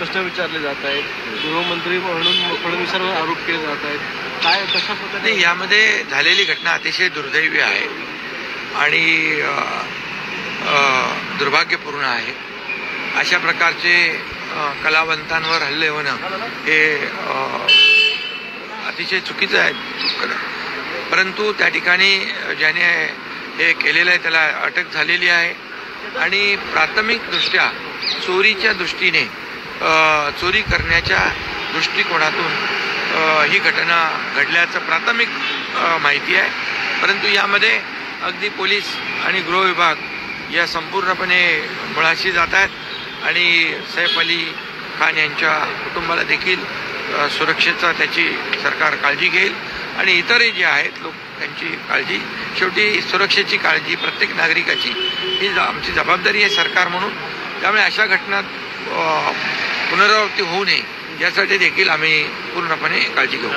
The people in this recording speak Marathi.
प्रश्न विचारले जात आहेत, गृहमंत्री म्हणून फडणवीसांवर आरोप केले जात आहेत, काय कशा प्रकारे? यामध्ये झालेली घटना अतिशय दुर्दैवी आहे आणि दुर्भाग्यपूर्ण आहे. अशा प्रकारचे कलावंतांवर हल्ले होणं हे अतिशय चुकीचं आहे. परंतु त्या ठिकाणी ज्याने हे केलेलं आहे त्याला अटक झालेली आहे आणि प्राथमिकदृष्ट्या चोरीच्या दृष्टीने चोरी करण्याच्या दृष्टिकोनातून ही घटना घडल्याचं प्राथमिक माहिती आहे. परंतु यामध्ये अगदी पोलीस आणि गृह विभाग या संपूर्णपणे मुळाशी जात आहेत आणि सैफ अली खान यांच्या कुटुंबाला देखील सुरक्षेचा त्याची सरकार काळजी घेईल आणि इतरही जे आहेत लोक त्यांची काळजी. शेवटी सुरक्षेची काळजी प्रत्येक नागरिकाची ही आमची जबाबदारी आहे सरकार म्हणून. त्यामुळे अशा घटना पुनरावृत्ती होऊ नये यासाठी देखील आम्ही पूर्णपणे काळजी घेऊ.